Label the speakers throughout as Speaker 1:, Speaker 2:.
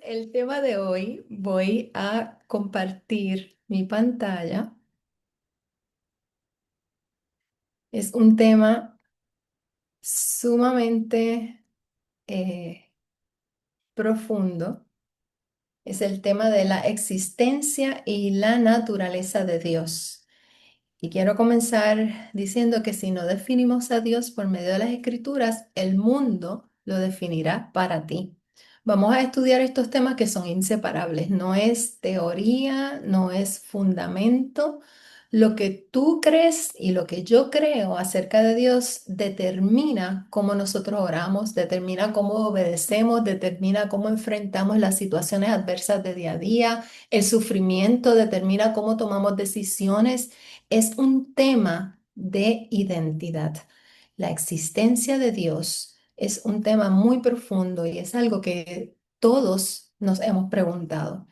Speaker 1: El tema de hoy voy a compartir mi pantalla. Es un tema sumamente eh, profundo. Es el tema de la existencia y la naturaleza de Dios. Y quiero comenzar diciendo que si no definimos a Dios por medio de las Escrituras, el mundo lo definirá para ti. Vamos a estudiar estos temas que son inseparables. No es teoría, no es fundamento. Lo que tú crees y lo que yo creo acerca de Dios determina cómo nosotros oramos, determina cómo obedecemos, determina cómo enfrentamos las situaciones adversas de día a día. El sufrimiento determina cómo tomamos decisiones. Es un tema de identidad. La existencia de Dios es un tema muy profundo y es algo que todos nos hemos preguntado.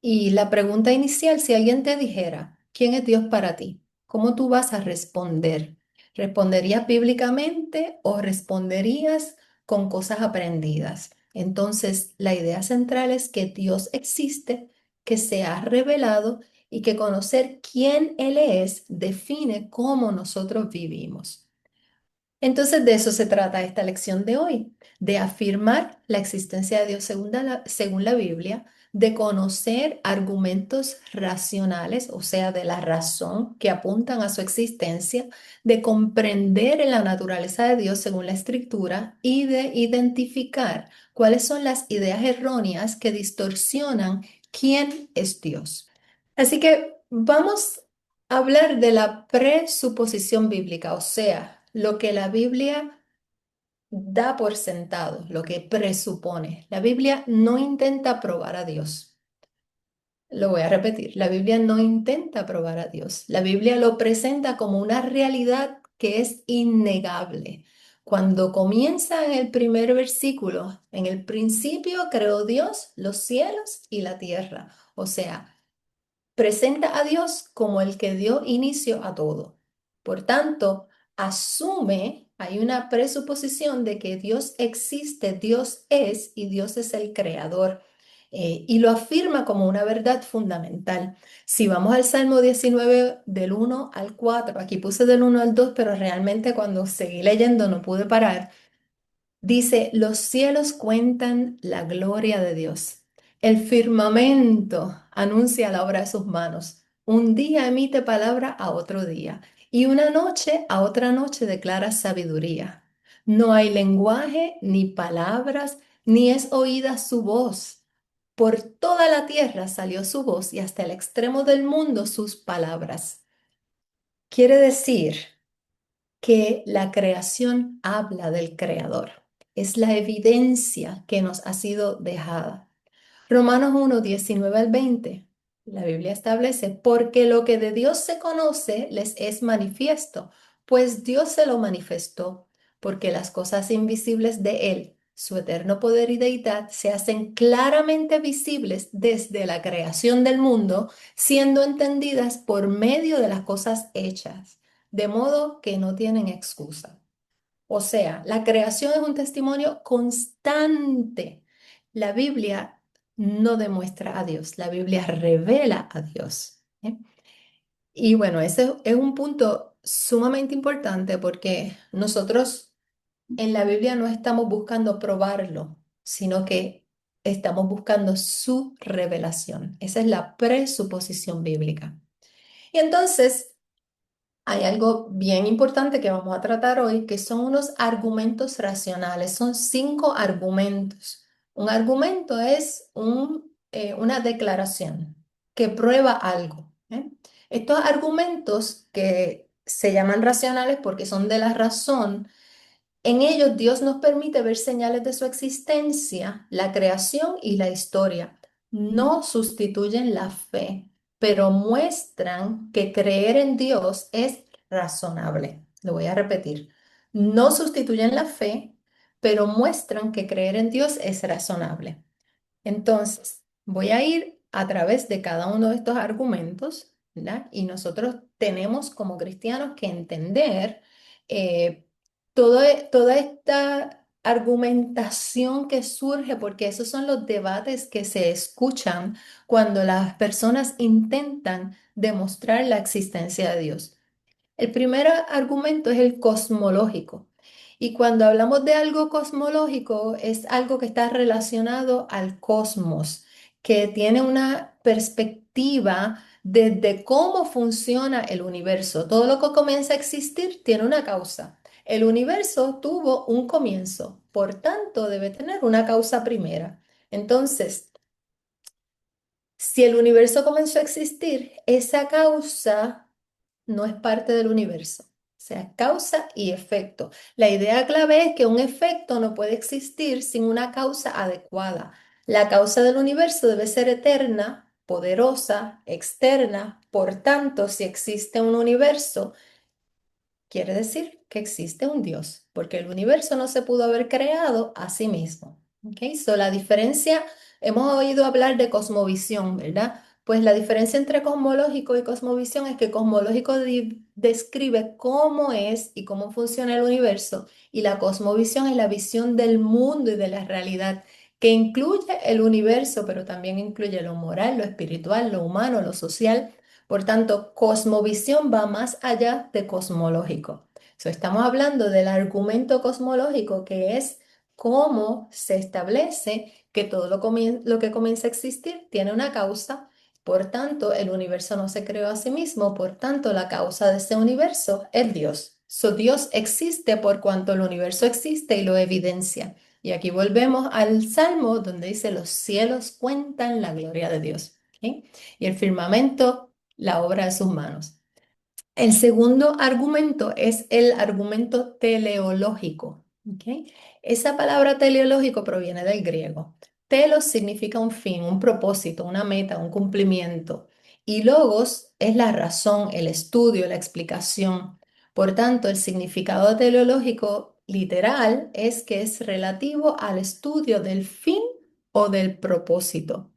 Speaker 1: Y la pregunta inicial, si alguien te dijera, ¿quién es Dios para ti? ¿Cómo tú vas a responder? ¿Responderías bíblicamente o responderías con cosas aprendidas? Entonces, la idea central es que Dios existe, que se ha revelado y que conocer quién Él es define cómo nosotros vivimos. Entonces, de eso se trata esta lección de hoy, de afirmar la existencia de Dios según la Biblia, de conocer argumentos racionales, o sea, de la razón que apuntan a su existencia, de comprender la naturaleza de Dios según la Escritura y de identificar cuáles son las ideas erróneas que distorsionan quién es Dios. Así que vamos hablar de la presuposición bíblica, o sea, lo que la Biblia da por sentado, lo que presupone. La Biblia no intenta probar a Dios. Lo voy a repetir, la Biblia no intenta probar a Dios. La Biblia lo presenta como una realidad que es innegable. Cuando comienza en el primer versículo, en el principio creó Dios los cielos y la tierra. O sea, presenta a Dios como el que dio inicio a todo. Por tanto, asume, hay una presuposición de que Dios existe, Dios es y Dios es el creador. Y lo afirma como una verdad fundamental. Si vamos al Salmo 19 del 1 al 4, aquí puse del 1 al 2, pero realmente cuando seguí leyendo no pude parar. Dice, los cielos cuentan la gloria de Dios. El firmamento anuncia la obra de sus manos. Un día emite palabra a otro día y una noche a otra noche declara sabiduría. No hay lenguaje ni palabras, ni es oída su voz. Por toda la tierra salió su voz y hasta el extremo del mundo sus palabras. Quiere decir que la creación habla del creador. Es la evidencia que nos ha sido dejada. Romanos 1, 19 al 20. La Biblia establece, porque lo que de Dios se conoce les es manifiesto, pues Dios se lo manifestó, porque las cosas invisibles de Él, su eterno poder y deidad, se hacen claramente visibles desde la creación del mundo, siendo entendidas por medio de las cosas hechas, de modo que no tienen excusa. O sea, la creación es un testimonio constante. La Biblia no demuestra a Dios, la Biblia revela a Dios. ¿Eh? Y bueno, ese es un punto sumamente importante porque nosotros en la Biblia no estamos buscando probarlo, sino que estamos buscando su revelación. Esa es la presuposición bíblica. Y entonces, hay algo bien importante que vamos a tratar hoy, que son unos argumentos racionales. Son 5 argumentos. Un argumento es una declaración que prueba algo. ¿Eh? Estos argumentos que se llaman racionales porque son de la razón, en ellos Dios nos permite ver señales de su existencia, la creación y la historia. No sustituyen la fe, pero muestran que creer en Dios es razonable. Lo voy a repetir. No sustituyen la fe, pero muestran que creer en Dios es razonable. Entonces, voy a ir a través de cada uno de estos argumentos, ¿verdad? Y nosotros tenemos como cristianos que entender eh, toda esta argumentación que surge, porque esos son los debates que se escuchan cuando las personas intentan demostrar la existencia de Dios. El primer argumento es el cosmológico. Y cuando hablamos de algo cosmológico, es algo que está relacionado al cosmos, que tiene una perspectiva desde cómo funciona el universo. Todo lo que comienza a existir tiene una causa. El universo tuvo un comienzo, por tanto debe tener una causa primera. Entonces, si el universo comenzó a existir, esa causa no es parte del universo. O sea, causa y efecto. La idea clave es que un efecto no puede existir sin una causa adecuada. La causa del universo debe ser eterna, poderosa, externa. Por tanto, si existe un universo, quiere decir que existe un Dios, porque el universo no se pudo haber creado a sí mismo. ¿Ok? So, la diferencia, hemos oído hablar de cosmovisión, ¿verdad? Pues la diferencia entre cosmológico y cosmovisión es que cosmológico describe cómo es y cómo funciona el universo, y la cosmovisión es la visión del mundo y de la realidad, que incluye el universo, pero también incluye lo moral, lo espiritual, lo humano, lo social. Por tanto, cosmovisión va más allá de cosmológico. So, estamos hablando del argumento cosmológico, que es cómo se establece que todo lo que comienza a existir tiene una causa. Por tanto, el universo no se creó a sí mismo. Por tanto, la causa de ese universo es Dios. So, Dios existe por cuanto el universo existe y lo evidencia. Y aquí volvemos al Salmo donde dice: los cielos cuentan la gloria de Dios. ¿Ok? Y el firmamento la obra de sus manos. El segundo argumento es el argumento teleológico. ¿Ok? Esa palabra teleológico proviene del griego. Telos significa un fin, un propósito, una meta, un cumplimiento. Y logos es la razón, el estudio, la explicación. Por tanto, el significado teleológico literal es que es relativo al estudio del fin o del propósito.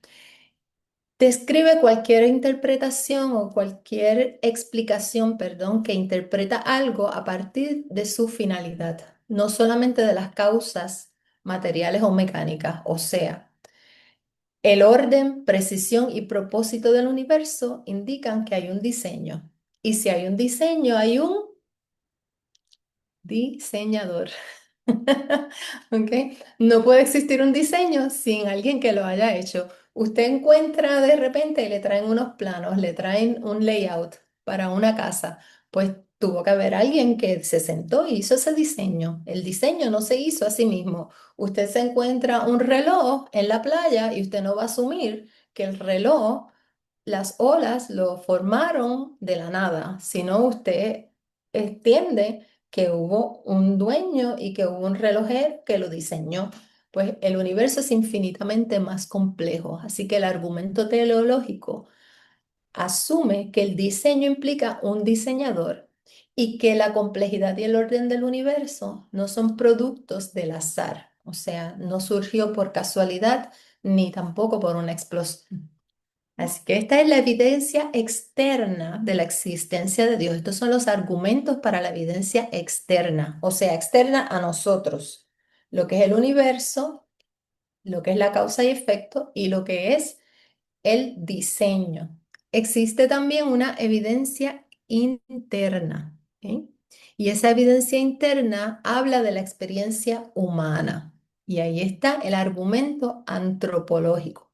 Speaker 1: Describe cualquier interpretación o cualquier explicación, perdón, que interpreta algo a partir de su finalidad, no solamente de las causas materiales o mecánicas. O sea, el orden, precisión y propósito del universo indican que hay un diseño. Y si hay un diseño, hay un diseñador. ¿Ok? No puede existir un diseño sin alguien que lo haya hecho. Usted encuentra de repente y le traen unos planos, le traen un layout para una casa. Pues tuvo que haber alguien que se sentó y hizo ese diseño. El diseño no se hizo a sí mismo. Usted se encuentra un reloj en la playa y usted no va a asumir que el reloj, las olas lo formaron de la nada, sino usted entiende que hubo un dueño y que hubo un relojero que lo diseñó. Pues el universo es infinitamente más complejo, así que el argumento teleológico asume que el diseño implica un diseñador y que la complejidad y el orden del universo no son productos del azar, o sea, no surgió por casualidad ni tampoco por una explosión. Así que esta es la evidencia externa de la existencia de Dios. Estos son los argumentos para la evidencia externa, o sea, externa a nosotros. Lo que es el universo, lo que es la causa y efecto y lo que es el diseño. Existe también una evidencia interna, ¿ok? Y esa evidencia interna habla de la experiencia humana. Y ahí está el argumento antropológico.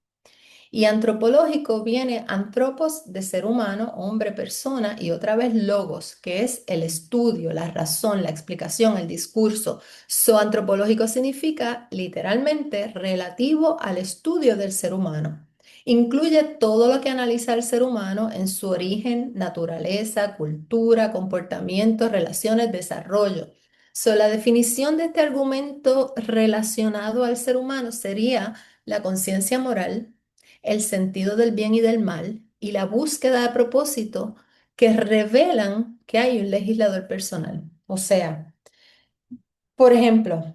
Speaker 1: Y antropológico viene antropos de ser humano, hombre, persona, y otra vez logos, que es el estudio, la razón, la explicación, el discurso. Antropológico significa literalmente relativo al estudio del ser humano. Incluye todo lo que analiza el ser humano en su origen, naturaleza, cultura, comportamiento, relaciones, desarrollo. La definición de este argumento relacionado al ser humano sería la conciencia moral, el sentido del bien y del mal y la búsqueda de propósito que revelan que hay un legislador personal. O sea, por ejemplo,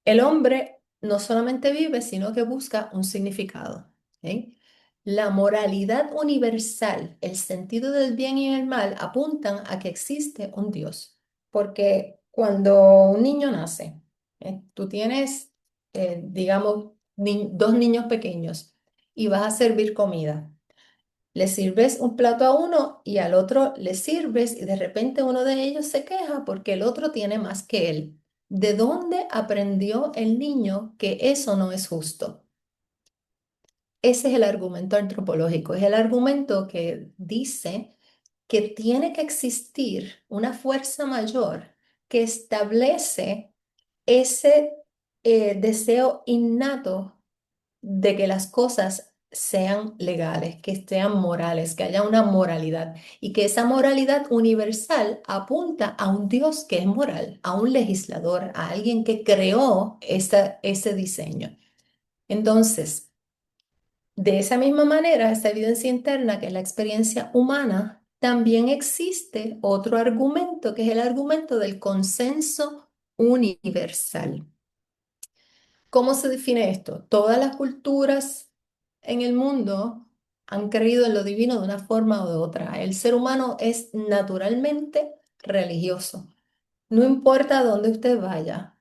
Speaker 1: el hombre no solamente vive, sino que busca un significado. ¿Ok? La moralidad universal, el sentido del bien y el mal apuntan a que existe un Dios, porque cuando un niño nace, Tú tienes, digamos, dos niños pequeños y vas a servir comida. Le sirves un plato a uno y al otro le sirves y de repente uno de ellos se queja porque el otro tiene más que él. ¿De dónde aprendió el niño que eso no es justo? Ese es el argumento antropológico, es el argumento que dice que tiene que existir una fuerza mayor que establece ese deseo innato de que las cosas sean legales, que sean morales, que haya una moralidad y que esa moralidad universal apunta a un Dios que es moral, a un legislador, a alguien que creó ese diseño. Entonces, de esa misma manera, esa evidencia interna, que es la experiencia humana, también existe otro argumento, que es el argumento del consenso universal. ¿Cómo se define esto? Todas las culturas en el mundo han creído en lo divino de una forma o de otra. El ser humano es naturalmente religioso. No importa dónde usted vaya,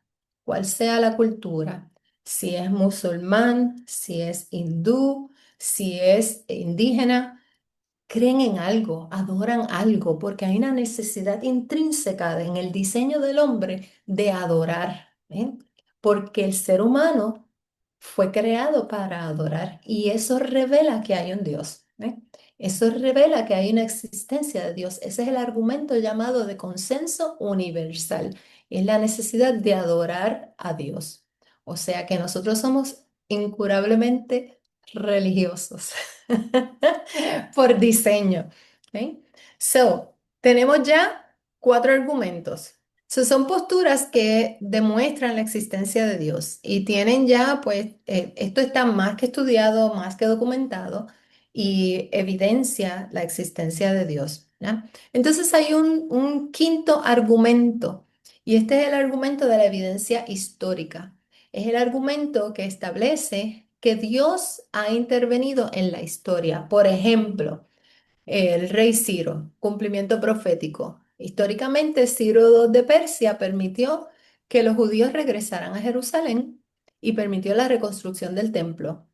Speaker 1: cuál sea la cultura, si es musulmán, si es hindú, si es indígena, creen en algo, adoran algo, porque hay una necesidad intrínseca en el diseño del hombre de adorar, ¿eh? Porque el ser humano fue creado para adorar y eso revela que hay un Dios, ¿eh? Eso revela que hay una existencia de Dios. Ese es el argumento llamado de consenso universal. Es la necesidad de adorar a Dios. O sea que nosotros somos incurablemente religiosos por diseño. ¿Ok? Tenemos ya cuatro argumentos. Son posturas que demuestran la existencia de Dios y tienen ya, pues, esto está más que estudiado, más que documentado y evidencia la existencia de Dios. ¿Ya? Entonces hay un quinto argumento y este es el argumento de la evidencia histórica. Es el argumento que establece que Dios ha intervenido en la historia. Por ejemplo, el rey Ciro, cumplimiento profético. Históricamente, Ciro II de Persia permitió que los judíos regresaran a Jerusalén y permitió la reconstrucción del templo.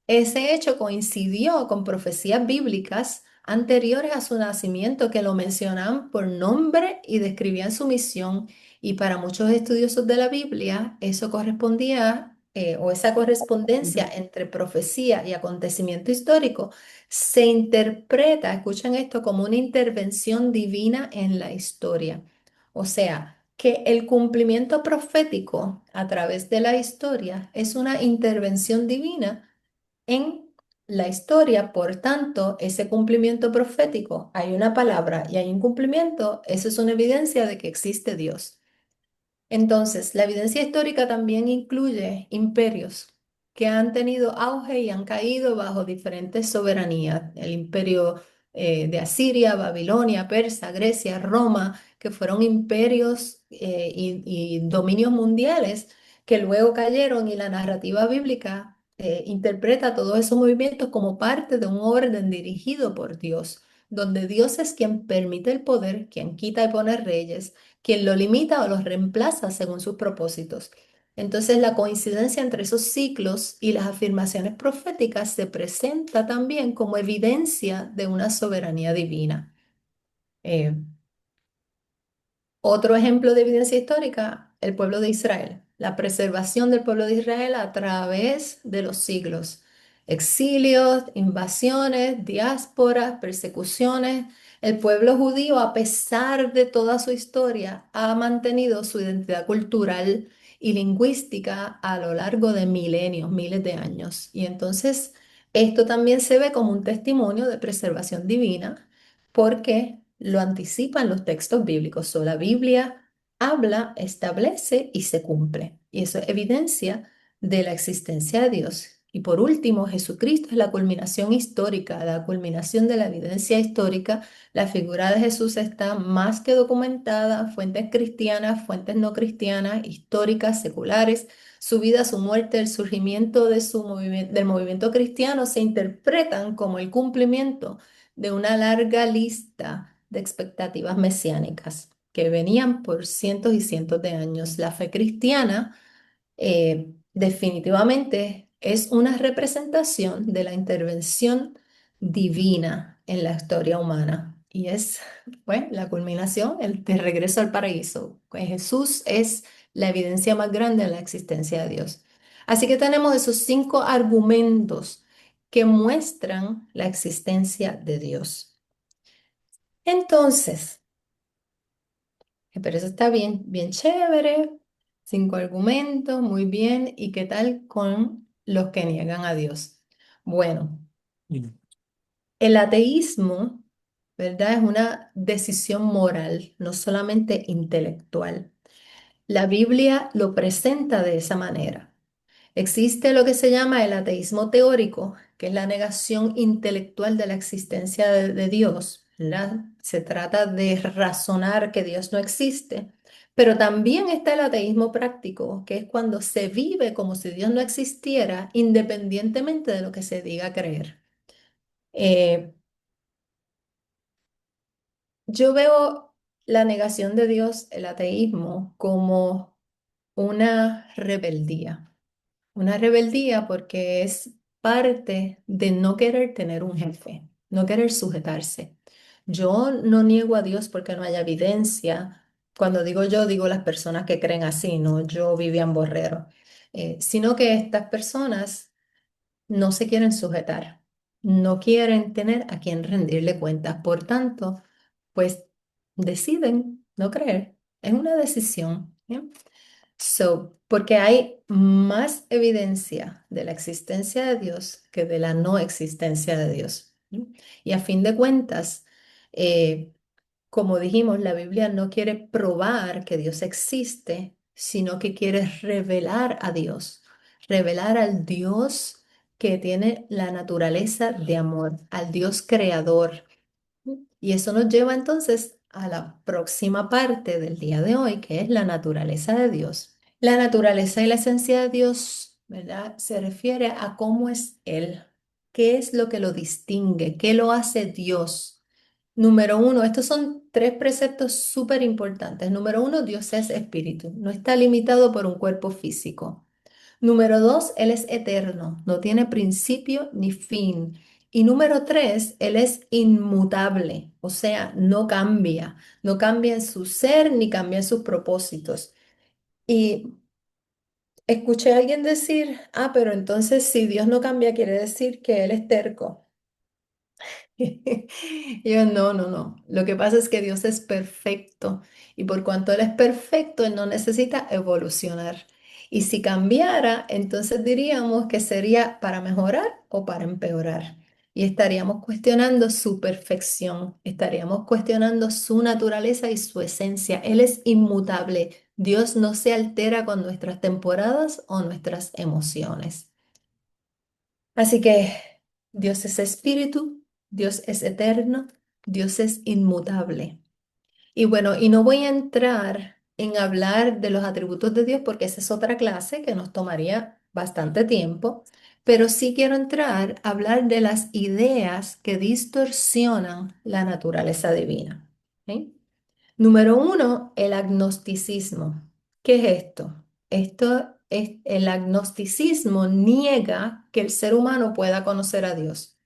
Speaker 1: Ese hecho coincidió con profecías bíblicas anteriores a su nacimiento que lo mencionaban por nombre y describían su misión. Y para muchos estudiosos de la Biblia, eso correspondía, o esa correspondencia entre profecía y acontecimiento histórico se interpreta, escuchen esto, como una intervención divina en la historia. O sea, que el cumplimiento profético a través de la historia es una intervención divina en la historia. Por tanto, ese cumplimiento profético, hay una palabra y hay un cumplimiento, eso es una evidencia de que existe Dios. Entonces, la evidencia histórica también incluye imperios que han tenido auge y han caído bajo diferentes soberanías. El imperio de Asiria, Babilonia, Persa, Grecia, Roma, que fueron imperios y dominios mundiales que luego cayeron y la narrativa bíblica interpreta todos esos movimientos como parte de un orden dirigido por Dios, donde Dios es quien permite el poder, quien quita y pone reyes, quien lo limita o los reemplaza según sus propósitos. Entonces, la coincidencia entre esos ciclos y las afirmaciones proféticas se presenta también como evidencia de una soberanía divina. Eh, Otro ejemplo de evidencia histórica, el pueblo de Israel, la preservación del pueblo de Israel a través de los siglos. Exilios, invasiones, diásporas, persecuciones. El pueblo judío, a pesar de toda su historia, ha mantenido su identidad cultural y lingüística a lo largo de milenios, miles de años. Y entonces esto también se ve como un testimonio de preservación divina porque lo anticipan los textos bíblicos. So, la Biblia habla, establece y se cumple. Y eso es evidencia de la existencia de Dios. Y por último, Jesucristo es la culminación histórica, la culminación de la evidencia histórica. La figura de Jesús está más que documentada, fuentes cristianas, fuentes no cristianas, históricas, seculares. Su vida, su muerte, el surgimiento de del movimiento cristiano se interpretan como el cumplimiento de una larga lista de expectativas mesiánicas que venían por cientos y cientos de años. La fe cristiana Definitivamente es una representación de la intervención divina en la historia humana y es, bueno, la culminación, el de regreso al paraíso. Pues Jesús es la evidencia más grande de la existencia de Dios. Así que tenemos esos 5 argumentos que muestran la existencia de Dios. Entonces, pero eso está bien, bien chévere. 5 argumentos, muy bien. ¿Y qué tal con los que niegan a Dios? Bueno, el ateísmo, ¿verdad? Es una decisión moral, no solamente intelectual. La Biblia lo presenta de esa manera. Existe lo que se llama el ateísmo teórico, que es la negación intelectual de la existencia de Dios, ¿verdad? Se trata de razonar que Dios no existe, pero también está el ateísmo práctico, que es cuando se vive como si Dios no existiera, independientemente de lo que se diga creer. Eh, yo veo la negación de Dios, el ateísmo, como una rebeldía. Una rebeldía porque es parte de no querer tener un jefe, no querer sujetarse. Yo no niego a Dios porque no haya evidencia. Cuando digo yo, digo las personas que creen así, no yo, Vivian Borrero. Sino que estas personas no se quieren sujetar, no quieren tener a quien rendirle cuentas. Por tanto, pues deciden no creer. Es una decisión. ¿Bien? Porque hay más evidencia de la existencia de Dios que de la no existencia de Dios. ¿No? Y a fin de cuentas, eh, como dijimos, la Biblia no quiere probar que Dios existe, sino que quiere revelar a Dios, revelar al Dios que tiene la naturaleza de amor, al Dios creador. Y eso nos lleva entonces a la próxima parte del día de hoy, que es la naturaleza de Dios. La naturaleza y la esencia de Dios, ¿verdad? Se refiere a cómo es Él, qué es lo que lo distingue, qué lo hace Dios. Número uno, estos son 3 preceptos súper importantes. Número uno, Dios es espíritu, no está limitado por un cuerpo físico. Número dos, Él es eterno, no tiene principio ni fin. Y número tres, Él es inmutable, o sea, no cambia en su ser ni cambia en sus propósitos. Y escuché a alguien decir, pero entonces si Dios no cambia, quiere decir que Él es terco. Y yo, no, no, no. Lo que pasa es que Dios es perfecto y por cuanto Él es perfecto, Él no necesita evolucionar. Y si cambiara, entonces diríamos que sería para mejorar o para empeorar. Y estaríamos cuestionando su perfección, estaríamos cuestionando su naturaleza y su esencia. Él es inmutable. Dios no se altera con nuestras temporadas o nuestras emociones. Así que Dios es espíritu, Dios es eterno, Dios es inmutable. Y bueno, y no voy a entrar en hablar de los atributos de Dios porque esa es otra clase que nos tomaría bastante tiempo, pero sí quiero entrar a hablar de las ideas que distorsionan la naturaleza divina. ¿Ok? Número uno, el agnosticismo. ¿Qué es esto? Esto es el agnosticismo niega que el ser humano pueda conocer a Dios.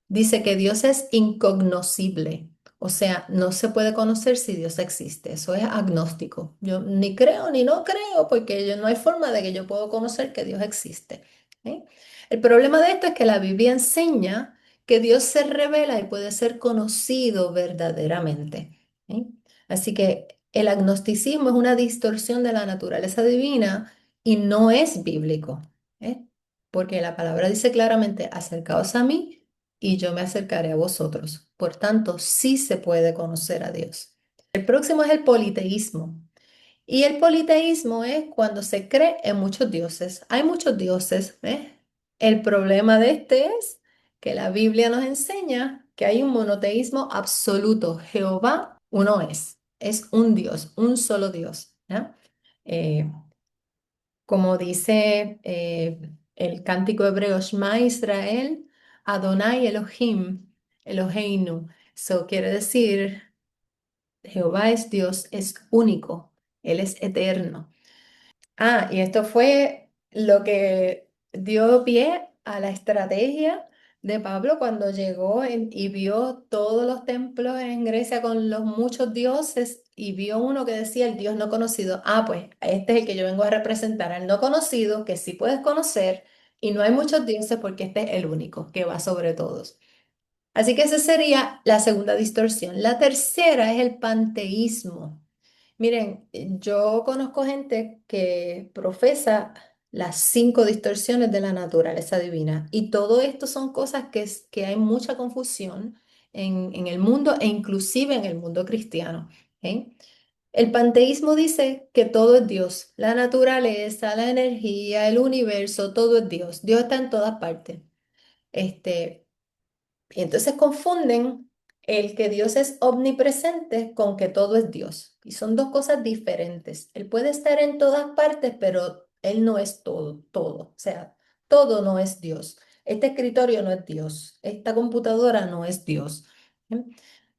Speaker 1: Dice que Dios es incognoscible, o sea, no se puede conocer si Dios existe. Eso es agnóstico. Yo ni creo ni no creo porque no hay forma de que yo pueda conocer que Dios existe. ¿Eh? El problema de esto es que la Biblia enseña que Dios se revela y puede ser conocido verdaderamente. ¿Eh? Así que el agnosticismo es una distorsión de la naturaleza divina y no es bíblico, ¿eh? Porque la palabra dice claramente, acercaos a mí y yo me acercaré a vosotros. Por tanto, sí se puede conocer a Dios. El próximo es el politeísmo. Y el politeísmo es cuando se cree en muchos dioses. Hay muchos dioses, ¿eh? El problema de este es que la Biblia nos enseña que hay un monoteísmo absoluto. Jehová uno es un Dios, un solo Dios. ¿Ya? Eh, Como dice el cántico hebreo, Shema Israel, Adonai Elohim, Eloheinu. Eso quiere decir, Jehová es Dios, es único, Él es eterno. Y esto fue lo que dio pie a la estrategia de Pablo cuando llegó y vio todos los templos en Grecia con los muchos dioses y vio uno que decía el Dios no conocido. Ah, pues este es el que yo vengo a representar, al no conocido, que sí puedes conocer y no hay muchos dioses porque este es el único que va sobre todos. Así que esa sería la segunda distorsión. La tercera es el panteísmo. Miren, yo conozco gente que profesa las cinco distorsiones de la naturaleza divina y todo esto son cosas que hay mucha confusión en el mundo e inclusive en el mundo cristiano. ¿Ok? El panteísmo dice que todo es Dios, la naturaleza, la energía, el universo, todo es Dios. Dios está en todas partes. Este, y entonces confunden el que Dios es omnipresente con que todo es Dios. Y son dos cosas diferentes. Él puede estar en todas partes, pero Él no es todo, todo. O sea, todo no es Dios. Este escritorio no es Dios. Esta computadora no es Dios. ¿Bien?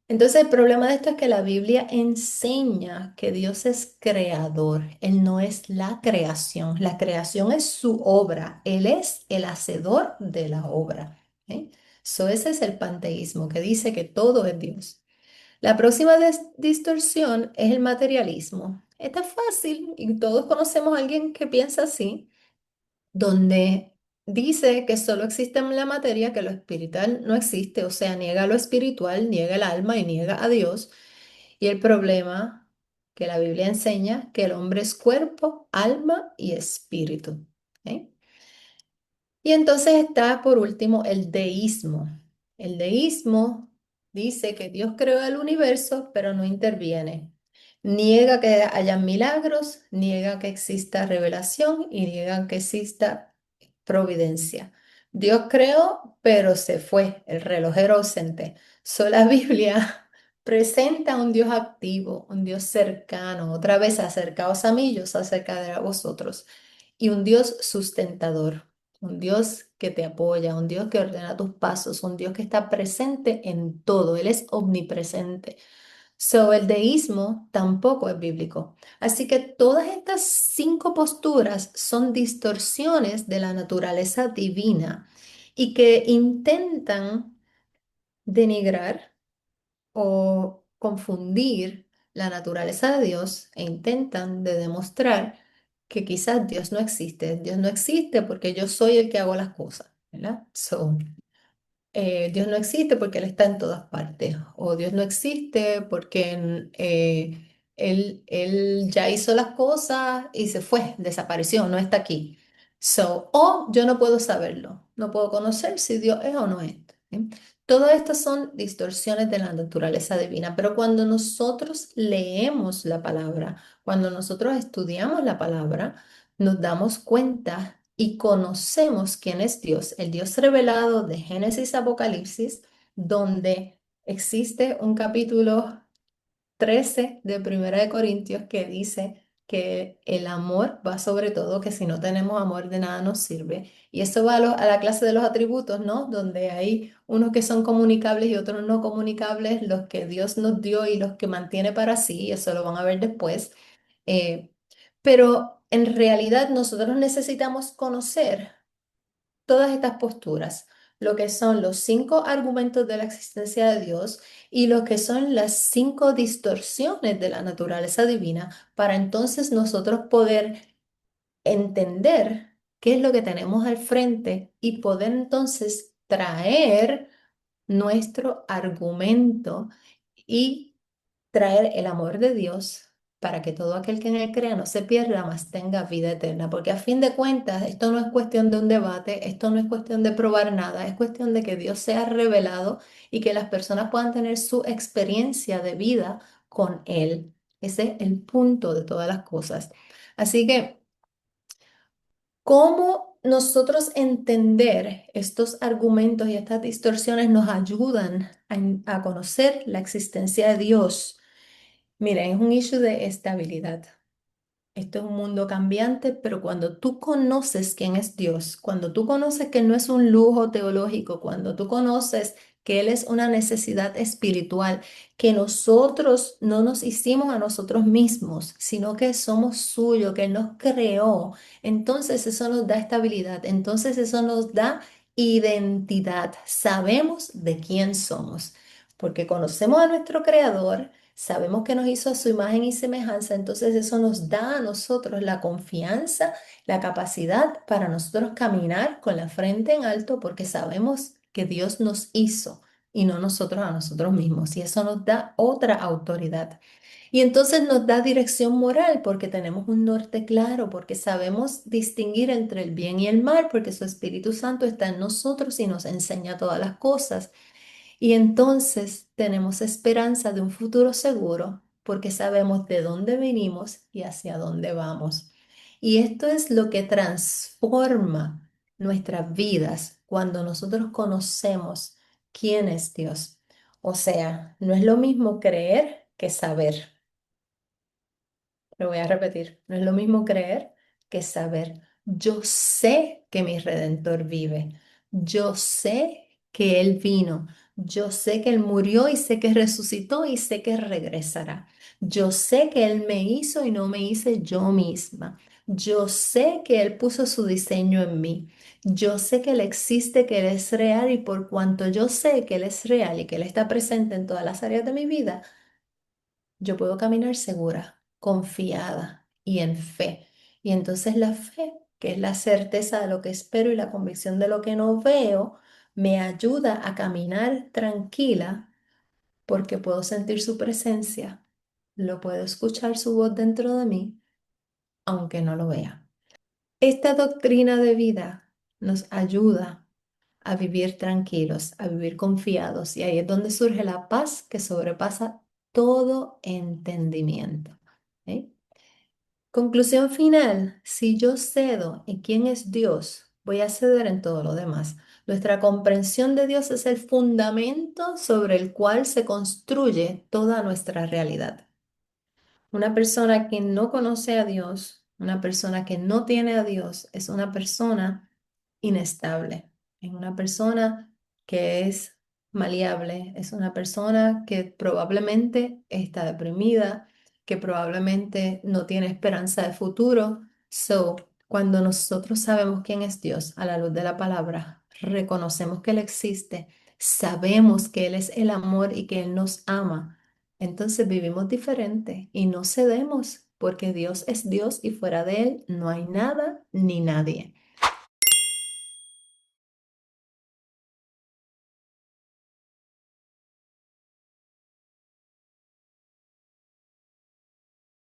Speaker 1: Entonces el problema de esto es que la Biblia enseña que Dios es creador. Él no es la creación. La creación es su obra. Él es el hacedor de la obra. ¿Ok? So, ese es el panteísmo que dice que todo es Dios. La próxima distorsión es el materialismo. Esta es fácil y todos conocemos a alguien que piensa así, donde dice que solo existe la materia, que lo espiritual no existe, o sea, niega lo espiritual, niega el alma y niega a Dios. Y el problema que la Biblia enseña que el hombre es cuerpo, alma y espíritu. ¿Ok? Y entonces está por último el deísmo. El deísmo dice que Dios creó el universo, pero no interviene. Niega que haya milagros, niega que exista revelación y niega que exista providencia. Dios creó, pero se fue, el relojero ausente. So, la Biblia presenta un Dios activo, un Dios cercano, otra vez acercaos a mí, yo os acercaré a vosotros, y un Dios sustentador. Un Dios que te apoya, un Dios que ordena tus pasos, un Dios que está presente en todo. Él es omnipresente. So, el deísmo tampoco es bíblico. Así que todas estas cinco posturas son distorsiones de la naturaleza divina y que intentan denigrar o confundir la naturaleza de Dios e intentan de demostrar que quizás Dios no existe. Dios no existe porque yo soy el que hago las cosas, ¿verdad? So, Dios no existe porque Él está en todas partes. O Dios no existe porque él ya hizo las cosas y se fue, desapareció, no está aquí. So, o yo no puedo saberlo, no puedo conocer si Dios es o no es. ¿Sí? Todo esto son distorsiones de la naturaleza divina, pero cuando nosotros leemos la palabra, cuando nosotros estudiamos la palabra, nos damos cuenta y conocemos quién es Dios, el Dios revelado de Génesis a Apocalipsis, donde existe un capítulo 13 de Primera de Corintios que dice que el amor va sobre todo, que si no tenemos amor de nada nos sirve. Y eso va a la clase de los atributos, ¿no? Donde hay unos que son comunicables y otros no comunicables, los que Dios nos dio y los que mantiene para sí, eso lo van a ver después. Eh, pero en realidad nosotros necesitamos conocer todas estas posturas, lo que son los cinco argumentos de la existencia de Dios y lo que son las cinco distorsiones de la naturaleza divina, para entonces nosotros poder entender qué es lo que tenemos al frente y poder entonces traer nuestro argumento y traer el amor de Dios para que todo aquel que en él crea no se pierda, mas tenga vida eterna. Porque a fin de cuentas, esto no es cuestión de un debate, esto no es cuestión de probar nada, es cuestión de que Dios sea revelado y que las personas puedan tener su experiencia de vida con él. Ese es el punto de todas las cosas. Así que, ¿cómo nosotros entender estos argumentos y estas distorsiones nos ayudan a conocer la existencia de Dios? Mira, es un issue de estabilidad. Esto es un mundo cambiante, pero cuando tú conoces quién es Dios, cuando tú conoces que Él no es un lujo teológico, cuando tú conoces que Él es una necesidad espiritual, que nosotros no nos hicimos a nosotros mismos, sino que somos suyos, que Él nos creó, entonces eso nos da estabilidad, entonces eso nos da identidad. Sabemos de quién somos, porque conocemos a nuestro Creador. Sabemos que nos hizo a su imagen y semejanza, entonces eso nos da a nosotros la confianza, la capacidad para nosotros caminar con la frente en alto porque sabemos que Dios nos hizo y no nosotros a nosotros mismos. Y eso nos da otra autoridad. Y entonces nos da dirección moral porque tenemos un norte claro, porque sabemos distinguir entre el bien y el mal, porque su Espíritu Santo está en nosotros y nos enseña todas las cosas. Y entonces tenemos esperanza de un futuro seguro porque sabemos de dónde venimos y hacia dónde vamos. Y esto es lo que transforma nuestras vidas cuando nosotros conocemos quién es Dios. O sea, no es lo mismo creer que saber. Lo voy a repetir, no es lo mismo creer que saber. Yo sé que mi Redentor vive. Yo sé que Él vino. Yo sé que Él murió y sé que resucitó y sé que regresará. Yo sé que Él me hizo y no me hice yo misma. Yo sé que Él puso su diseño en mí. Yo sé que Él existe, que Él es real y por cuanto yo sé que Él es real y que Él está presente en todas las áreas de mi vida, yo puedo caminar segura, confiada y en fe. Y entonces la fe, que es la certeza de lo que espero y la convicción de lo que no veo, me ayuda a caminar tranquila porque puedo sentir su presencia, lo puedo escuchar su voz dentro de mí, aunque no lo vea. Esta doctrina de vida nos ayuda a vivir tranquilos, a vivir confiados. Y ahí es donde surge la paz que sobrepasa todo entendimiento. ¿Ok? Conclusión final, si yo cedo en quién es Dios, voy a ceder en todo lo demás. Nuestra comprensión de Dios es el fundamento sobre el cual se construye toda nuestra realidad. Una persona que no conoce a Dios, una persona que no tiene a Dios, es una persona inestable, es una persona que es maleable, es una persona que probablemente está deprimida, que probablemente no tiene esperanza de futuro. So, cuando nosotros sabemos quién es Dios a la luz de la palabra, reconocemos que Él existe, sabemos que Él es el amor y que Él nos ama. Entonces vivimos diferente y no cedemos porque Dios es Dios y fuera de Él no hay nada ni nadie.